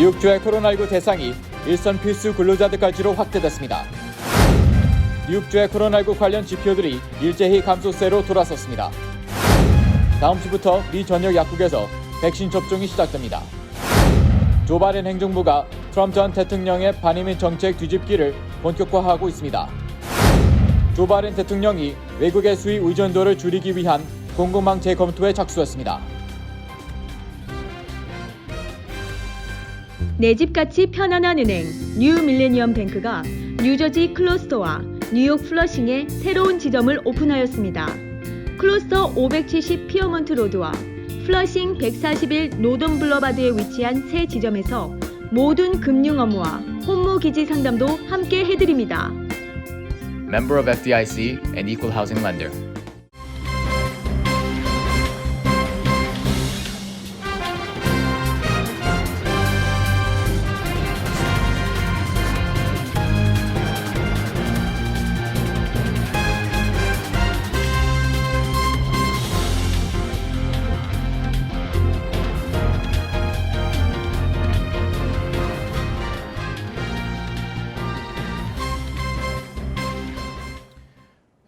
뉴욕주의 코로나19 대상이 일선 필수 근로자들까지로 확대됐습니다. 뉴욕주의 코로나19 관련 지표들이 일제히 감소세로 돌아섰습니다. 다음 주부터 미 전역 약국에서 백신 접종이 시작됩니다. 조 바이든 행정부가 트럼프 전 대통령의 반이민 정책 뒤집기를 본격화하고 있습니다. 조 바이든 대통령이 외국의 수입 의존도를 줄이기 위한 공급망 재검토에 착수했습니다. 내 집같이 편안한 은행 뉴 밀레니엄 뱅크가 뉴저지 클로스터와 뉴욕 플러싱에 새로운 지점을 오픈하였습니다. 클로스터 570 피어먼트 로드와 플러싱 141 노던 블러바드에 위치한 새 지점에서 모든 금융 업무와 혼무 기지 상담도 함께 해드립니다. Member of FDIC and Equal Housing Lender.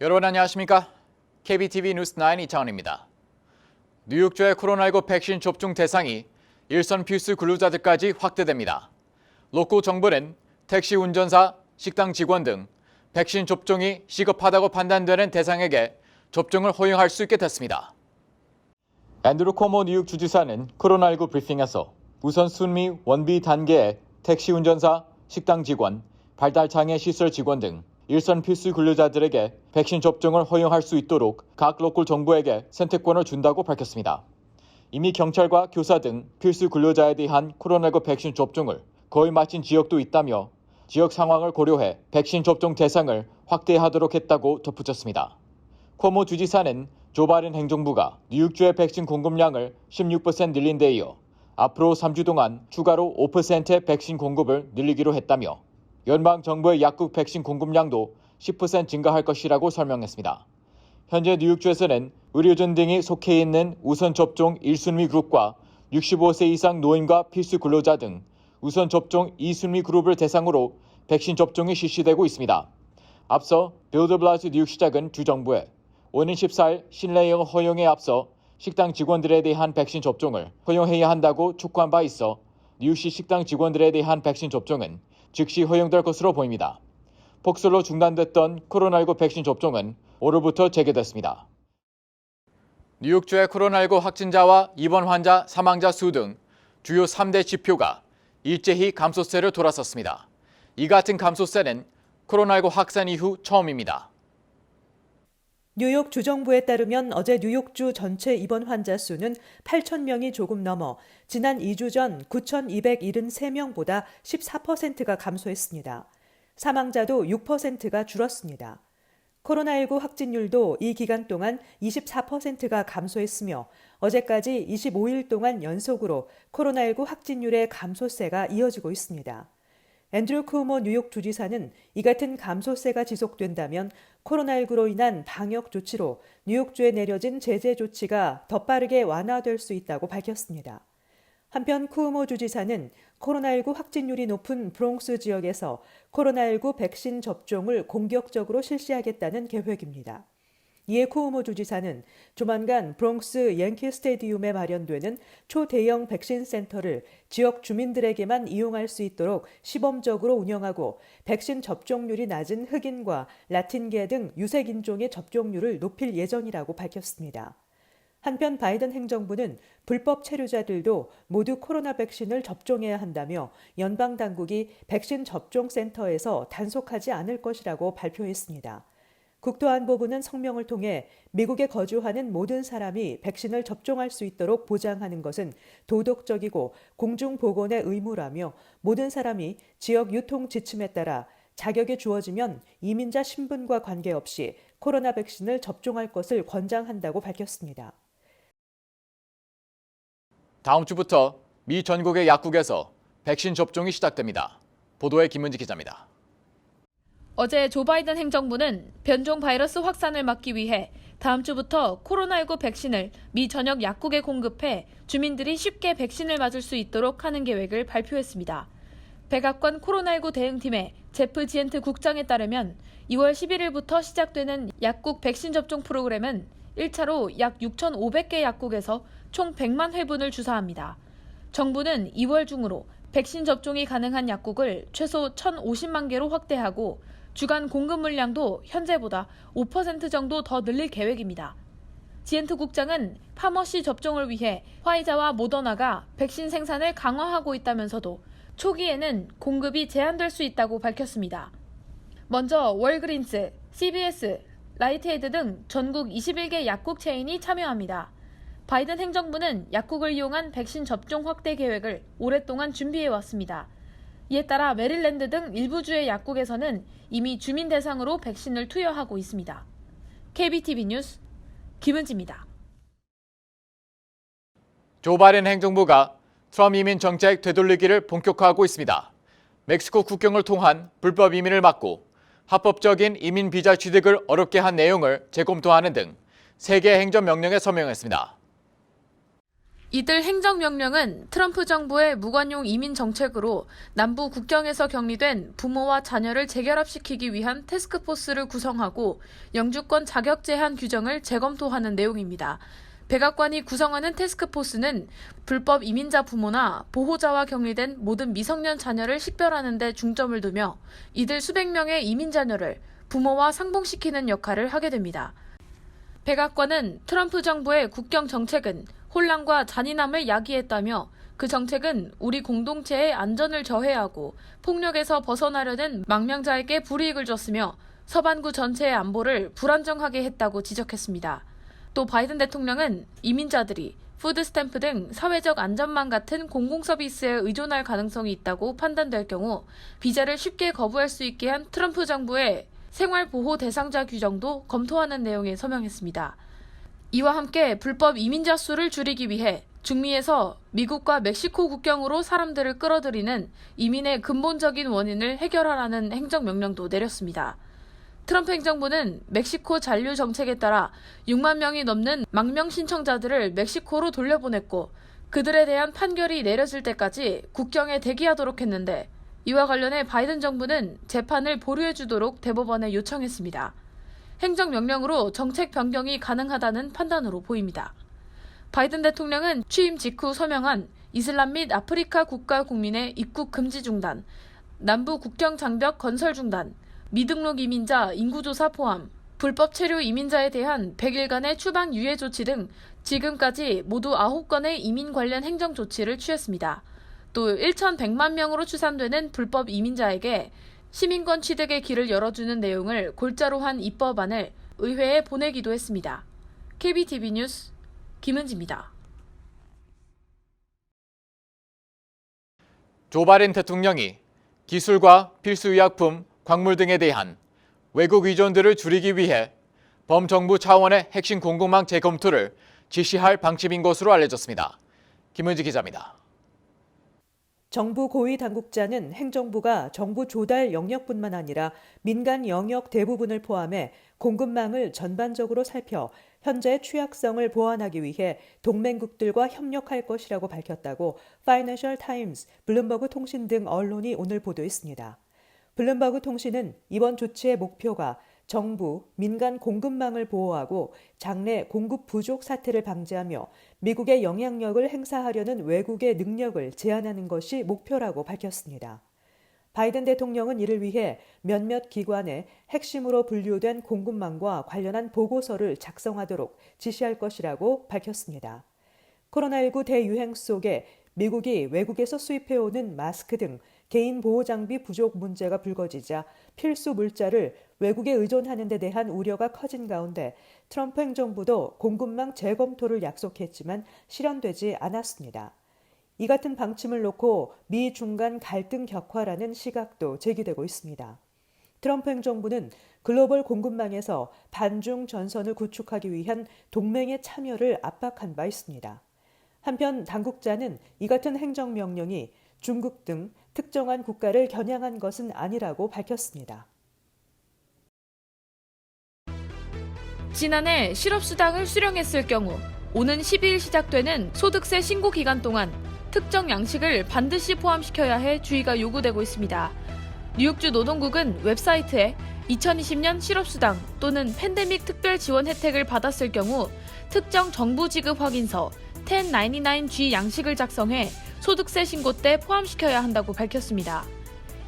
여러분 안녕하십니까? KBTV 뉴스9 이창원입니다. 뉴욕주의 코로나19 백신 접종 대상이 일선 필수 근로자들까지 확대됩니다. 로코 정부는 택시 운전사, 식당 직원 등 백신 접종이 시급하다고 판단되는 대상에게 접종을 허용할 수 있게 됐습니다. 앤드루 코모 뉴욕 주지사는 코로나19 브리핑에서 우선순위 원비 단계의 택시 운전사, 식당 직원, 발달장애 시설 직원 등 일선 필수 근로자들에게 백신 접종을 허용할 수 있도록 각 로컬 정부에게 선택권을 준다고 밝혔습니다. 이미 경찰과 교사 등 필수 근로자에 대한 코로나19 백신 접종을 거의 마친 지역도 있다며 지역 상황을 고려해 백신 접종 대상을 확대하도록 했다고 덧붙였습니다. 코모 주지사는 조 바이든 행정부가 뉴욕주의 백신 공급량을 16% 늘린 데 이어 앞으로 3주 동안 추가로 5%의 백신 공급을 늘리기로 했다며 연방정부의 약국 백신 공급량도 10% 증가할 것이라고 설명했습니다. 현재 뉴욕주에서는 의료진 등이 속해 있는 우선 접종 1순위 그룹과 65세 이상 노인과 필수 근로자 등 우선 접종 2순위 그룹을 대상으로 백신 접종이 실시되고 있습니다. 앞서 빌 더 블라시오 뉴욕시장은 주정부에 오는 14일 실내 영업 허용에 앞서 식당 직원들에 대한 백신 접종을 허용해야 한다고 촉구한 바 있어 뉴욕시 식당 직원들에 대한 백신 접종은 즉시 허용될 것으로 보입니다. 폭설로 중단됐던 코로나19 백신 접종은 오늘부터 재개됐습니다. 뉴욕주의 코로나19 확진자와 입원 환자, 사망자 수 등 주요 3대 지표가 일제히 감소세를 돌아섰습니다. 이 같은 감소세는 코로나19 확산 이후 처음입니다. 뉴욕 주정부에 따르면 어제 뉴욕주 전체 입원 환자 수는 8,000명이 조금 넘어 지난 2주 전 9,273명보다 14%가 감소했습니다. 사망자도 6%가 줄었습니다. 코로나19 확진율도 이 기간 동안 24%가 감소했으며 어제까지 25일 동안 연속으로 코로나19 확진율의 감소세가 이어지고 있습니다. 앤드루 쿠오모 뉴욕 주지사는 이 같은 감소세가 지속된다면 코로나19로 인한 방역 조치로 뉴욕주에 내려진 제재 조치가 더 빠르게 완화될 수 있다고 밝혔습니다. 한편 쿠오모 주지사는 코로나19 확진율이 높은 브롱스 지역에서 코로나19 백신 접종을 공격적으로 실시하겠다는 계획입니다. 이에 쿠오모 주지사는 조만간 브롱스 양키 스테디움에 마련되는 초대형 백신 센터를 지역 주민들에게만 이용할 수 있도록 시범적으로 운영하고 백신 접종률이 낮은 흑인과 라틴계 등 유색인종의 접종률을 높일 예정이라고 밝혔습니다. 한편 바이든 행정부는 불법 체류자들도 모두 코로나 백신을 접종해야 한다며 연방 당국이 백신 접종 센터에서 단속하지 않을 것이라고 발표했습니다. 국토안보부는 성명을 통해 미국에 거주하는 모든 사람이 백신을 접종할 수 있도록 보장하는 것은 도덕적이고 공중보건의 의무라며 모든 사람이 지역 유통 지침에 따라 자격이 주어지면 이민자 신분과 관계없이 코로나 백신을 접종할 것을 권장한다고 밝혔습니다. 다음 주부터 미 전국의 약국에서 백신 접종이 시작됩니다. 보도에 김은지 기자입니다. 어제 조 바이든 행정부는 변종 바이러스 확산을 막기 위해 다음 주부터 코로나19 백신을 미 전역 약국에 공급해 주민들이 쉽게 백신을 맞을 수 있도록 하는 계획을 발표했습니다. 백악관 코로나19 대응팀의 제프 지엔트 국장에 따르면 2월 11일부터 시작되는 약국 백신 접종 프로그램은 1차로 약 6,500개 약국에서 총 100만 회분을 주사합니다. 정부는 2월 중으로 백신 접종이 가능한 약국을 최소 1,050만 개로 확대하고 주간 공급 물량도 현재보다 5% 정도 더 늘릴 계획입니다. 지엔트 국장은 파머시 접종을 위해 화이자와 모더나가 백신 생산을 강화하고 있다면서도 초기에는 공급이 제한될 수 있다고 밝혔습니다. 먼저 월그린스, CVS, 라이트에이드 등 전국 21개 약국 체인이 참여합니다. 바이든 행정부는 약국을 이용한 백신 접종 확대 계획을 오랫동안 준비해왔습니다. 이에 따라 메릴랜드 등 일부 주의 약국에서는 이미 주민 대상으로 백신을 투여하고 있습니다. KBTV 뉴스 김은지입니다. 조 바이든 행정부가 트럼프 이민 정책 되돌리기를 본격화하고 있습니다. 멕시코 국경을 통한 불법 이민을 막고 합법적인 이민 비자 취득을 어렵게 한 내용을 재검토하는 등 3개 행정명령에 서명했습니다. 이들 행정명령은 트럼프 정부의 무관용 이민 정책으로 남부 국경에서 격리된 부모와 자녀를 재결합시키기 위한 태스크포스를 구성하고 영주권 자격 제한 규정을 재검토하는 내용입니다. 백악관이 구성하는 태스크포스는 불법 이민자 부모나 보호자와 격리된 모든 미성년 자녀를 식별하는 데 중점을 두며 이들 수백 명의 이민 자녀를 부모와 상봉시키는 역할을 하게 됩니다. 백악관은 트럼프 정부의 국경 정책은 혼란과 잔인함을 야기했다며 그 정책은 우리 공동체의 안전을 저해하고 폭력에서 벗어나려는 망명자에게 불이익을 줬으며 서반구 전체의 안보를 불안정하게 했다고 지적했습니다. 또 바이든 대통령은 이민자들이 푸드스탬프 등 사회적 안전망 같은 공공서비스에 의존할 가능성이 있다고 판단될 경우 비자를 쉽게 거부할 수 있게 한 트럼프 정부의 생활보호 대상자 규정도 검토하는 내용에 서명했습니다. 이와 함께 불법 이민자 수를 줄이기 위해 중미에서 미국과 멕시코 국경으로 사람들을 끌어들이는 이민의 근본적인 원인을 해결하라는 행정명령도 내렸습니다. 트럼프 행정부는 멕시코 잔류 정책에 따라 6만 명이 넘는 망명 신청자들을 멕시코로 돌려보냈고 그들에 대한 판결이 내려질 때까지 국경에 대기하도록 했는데 이와 관련해 바이든 정부는 재판을 보류해주도록 대법원에 요청했습니다. 행정명령으로 정책 변경이 가능하다는 판단으로 보입니다. 바이든 대통령은 취임 직후 서명한 이슬람 및 아프리카 국가 국민의 입국 금지 중단, 남부 국경 장벽 건설 중단, 미등록 이민자 인구조사 포함, 불법 체류 이민자에 대한 100일간의 추방 유예 조치 등 지금까지 모두 9건의 이민 관련 행정 조치를 취했습니다. 또 1,100만 명으로 추산되는 불법 이민자에게 시민권 취득의 길을 열어주는 내용을 골자로 한 입법안을 의회에 보내기도 했습니다. KBTV 뉴스 김은지입니다. 조 바이든 대통령이 기술과 필수의약품, 광물 등에 대한 외국 의존들을 줄이기 위해 범정부 차원의 핵심 공급망 재검토를 지시할 방침인 것으로 알려졌습니다. 김은지 기자입니다. 정부 고위 당국자는 행정부가 정부 조달 영역뿐만 아니라 민간 영역 대부분을 포함해 공급망을 전반적으로 살펴 현재의 취약성을 보완하기 위해 동맹국들과 협력할 것이라고 밝혔다고 파이낸셜 타임스, 블룸버그 통신 등 언론이 오늘 보도했습니다. 블룸버그 통신은 이번 조치의 목표가 정부, 민간 공급망을 보호하고 장래 공급 부족 사태를 방지하며 미국의 영향력을 행사하려는 외국의 능력을 제한하는 것이 목표라고 밝혔습니다. 바이든 대통령은 이를 위해 몇몇 기관에 핵심으로 분류된 공급망과 관련한 보고서를 작성하도록 지시할 것이라고 밝혔습니다. 코로나19 대유행 속에 미국이 외국에서 수입해오는 마스크 등 개인 보호 장비 부족 문제가 불거지자 필수 물자를 외국에 의존하는 데 대한 우려가 커진 가운데 트럼프 행정부도 공급망 재검토를 약속했지만 실현되지 않았습니다. 이 같은 방침을 놓고 미 중 간 갈등 격화라는 시각도 제기되고 있습니다. 트럼프 행정부는 글로벌 공급망에서 반중 전선을 구축하기 위한 동맹의 참여를 압박한 바 있습니다. 한편 당국자는 이 같은 행정명령이 중국 등 특정한 국가를 겨냥한 것은 아니라고 밝혔습니다. 지난해 실업수당을 수령했을 경우 오는 12일 시작되는 소득세 신고 기간 동안 특정 양식을 반드시 포함시켜야 해 주의가 요구되고 있습니다. 뉴욕주 노동국은 웹사이트에 2020년 실업수당 또는 팬데믹 특별 지원 혜택을 받았을 경우 특정 정부 지급 확인서 1099G 양식을 작성해 소득세 신고 때 포함시켜야 한다고 밝혔습니다.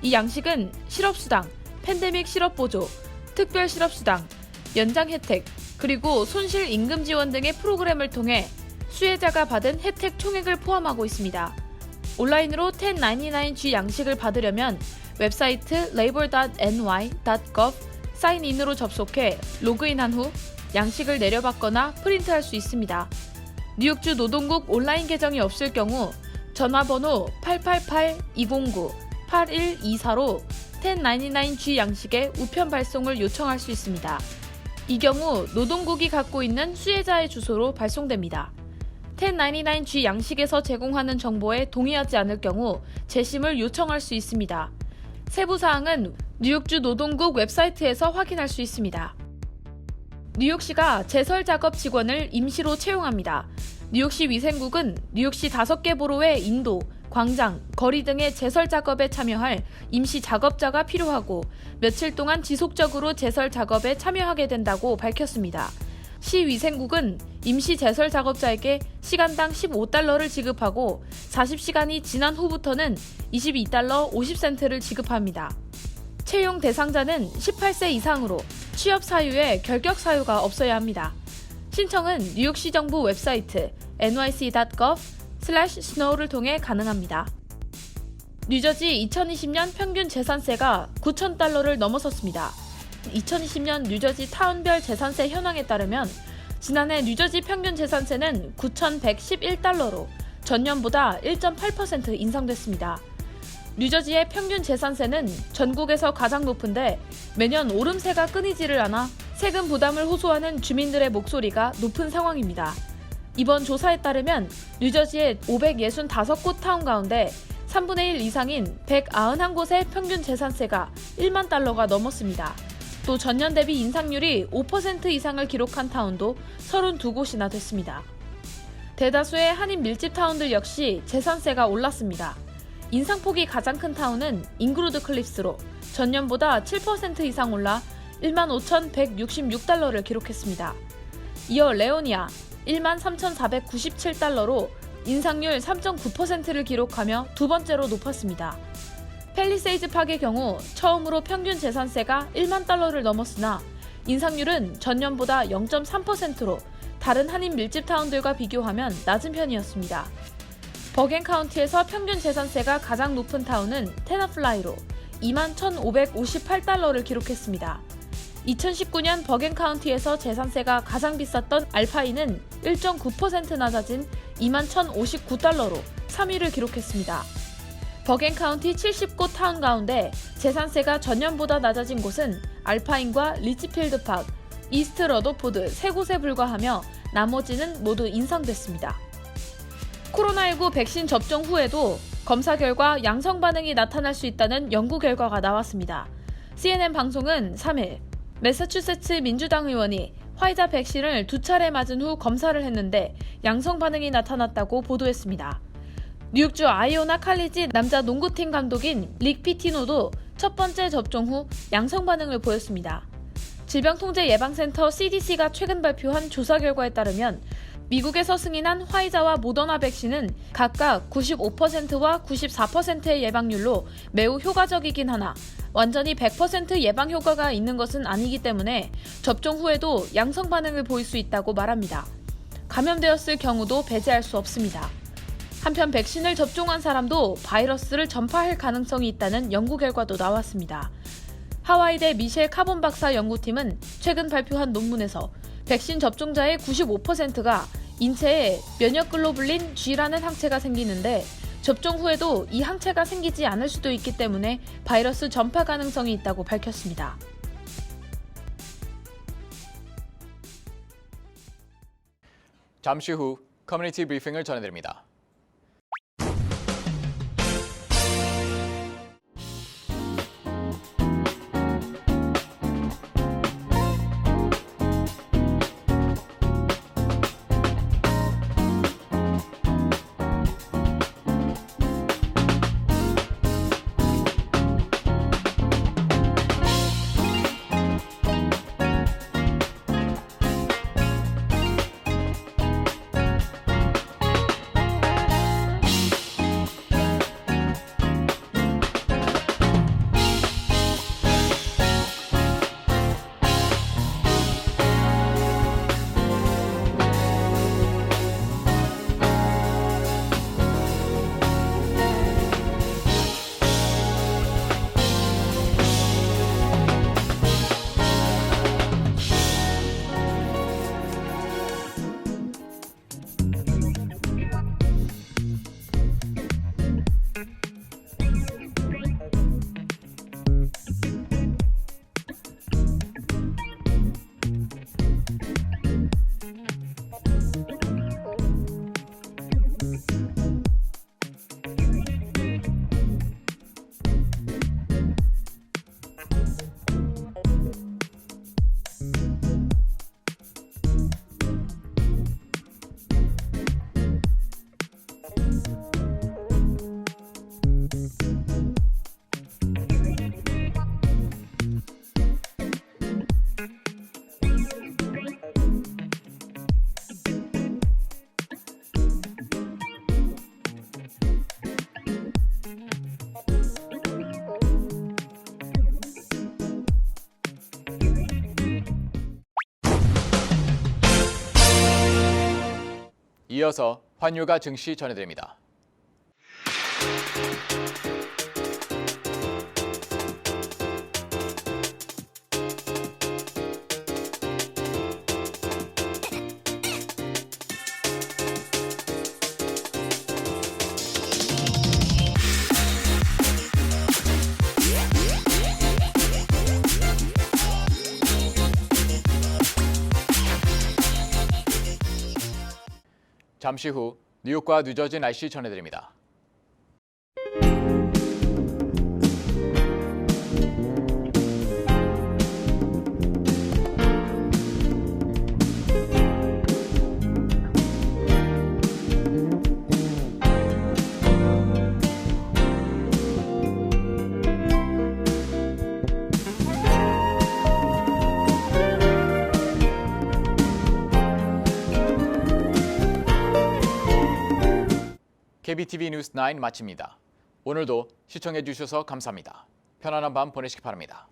이 양식은 실업수당, 팬데믹 실업보조, 특별 실업수당, 연장 혜택, 그리고 손실 임금 지원 등의 프로그램을 통해 수혜자가 받은 혜택 총액을 포함하고 있습니다. 온라인으로 1099G 양식을 받으려면 웹사이트 labor.ny.gov 사인인으로 접속해 로그인한 후 양식을 내려받거나 프린트할 수 있습니다. 뉴욕주 노동국 온라인 계정이 없을 경우 전화번호 888-209-8124로 1099G 양식의 우편 발송을 요청할 수 있습니다. 이 경우 노동국이 갖고 있는 수혜자의 주소로 발송됩니다. 1099G 양식에서 제공하는 정보에 동의하지 않을 경우 재심을 요청할 수 있습니다. 세부 사항은 뉴욕주 노동국 웹사이트에서 확인할 수 있습니다. 뉴욕시가 제설 작업 직원을 임시로 채용합니다. 뉴욕시 위생국은 뉴욕시 5개 보로의 인도, 광장, 거리 등의 제설 작업에 참여할 임시 작업자가 필요하고 며칠 동안 지속적으로 제설 작업에 참여하게 된다고 밝혔습니다. 시 위생국은 임시 제설 작업자에게 시간당 $15를 지급하고 40시간이 지난 후부터는 $22 50센트를 지급합니다. 채용 대상자는 18세 이상으로 취업 사유에 결격 사유가 없어야 합니다. 신청은 뉴욕시 정부 웹사이트 nyc.gov/snow를 통해 가능합니다. 뉴저지 2020년 평균 재산세가 $9,000를 넘어섰습니다. 2020년 뉴저지 타운별 재산세 현황에 따르면 지난해 뉴저지 평균 재산세는 $9,111로 전년보다 1.8% 인상됐습니다. 뉴저지의 평균 재산세는 전국에서 가장 높은데 매년 오름세가 끊이지를 않아 세금 부담을 호소하는 주민들의 목소리가 높은 상황입니다. 이번 조사에 따르면 뉴저지의 565곳 타운 가운데 3분의 1 이상인 191곳의 평균 재산세가 $1만 넘었습니다. 또 전년 대비 인상률이 5% 이상을 기록한 타운도 32곳이나 됐습니다. 대다수의 한인 밀집 타운들 역시 재산세가 올랐습니다. 인상폭이 가장 큰 타운은 잉그루드 클립스로 전년보다 7% 이상 올라 $15,166를 기록했습니다. 이어 레오니아 $13,497로 인상률 3.9%를 기록하며 두 번째로 높았습니다. 팰리세이즈 팍의 경우 처음으로 평균 재산세가 $10,000를 넘었으나 인상률은 전년보다 0.3%로 다른 한인 밀집 타운들과 비교하면 낮은 편이었습니다. 버겐 카운티에서 평균 재산세가 가장 높은 타운은 테나플라이로 $21,558를 기록했습니다. 2019년 버겐 카운티에서 재산세가 가장 비쌌던 알파인은 1.9% 낮아진 $21,059로 3위를 기록했습니다. 버겐 카운티 70곳 타운 가운데 재산세가 전년보다 낮아진 곳은 알파인과 리치필드 팍, 이스트 러더포드 3곳에 불과하며 나머지는 모두 인상됐습니다. 코로나19 백신 접종 후에도 검사 결과 양성 반응이 나타날 수 있다는 연구 결과가 나왔습니다. CNN 방송은 3일 매사추세츠 민주당 의원이 화이자 백신을 2차례 맞은 후 검사를 했는데 양성 반응이 나타났다고 보도했습니다. 뉴욕주 아이오나 칼리지 남자 농구팀 감독인 릭 피티노도 첫 번째 접종 후 양성 반응을 보였습니다. 질병통제예방센터 CDC가 최근 발표한 조사 결과에 따르면 미국에서 승인한 화이자와 모더나 백신은 각각 95%와 94%의 예방률로 매우 효과적이긴 하나 완전히 100% 예방 효과가 있는 것은 아니기 때문에 접종 후에도 양성 반응을 보일 수 있다고 말합니다. 감염되었을 경우도 배제할 수 없습니다. 한편 백신을 접종한 사람도 바이러스를 전파할 가능성이 있다는 연구 결과도 나왔습니다. 하와이대 미셸 카본 박사 연구팀은 최근 발표한 논문에서 백신 접종자의 95%가 인체에 면역글로불린 G라는 항체가 생기는데 접종 후에도 이 항체가 생기지 않을 수도 있기 때문에 바이러스 전파 가능성이 있다고 밝혔습니다. 잠시 후 커뮤니티 브리핑을 전해드립니다. 이어서 환율과 증시 전해드립니다. 잠시 후 뉴욕과 뉴저지 날씨 전해드립니다. KBTV 뉴스 9 마칩니다. 오늘도 시청해 주셔서 감사합니다. 편안한 밤 보내시기 바랍니다.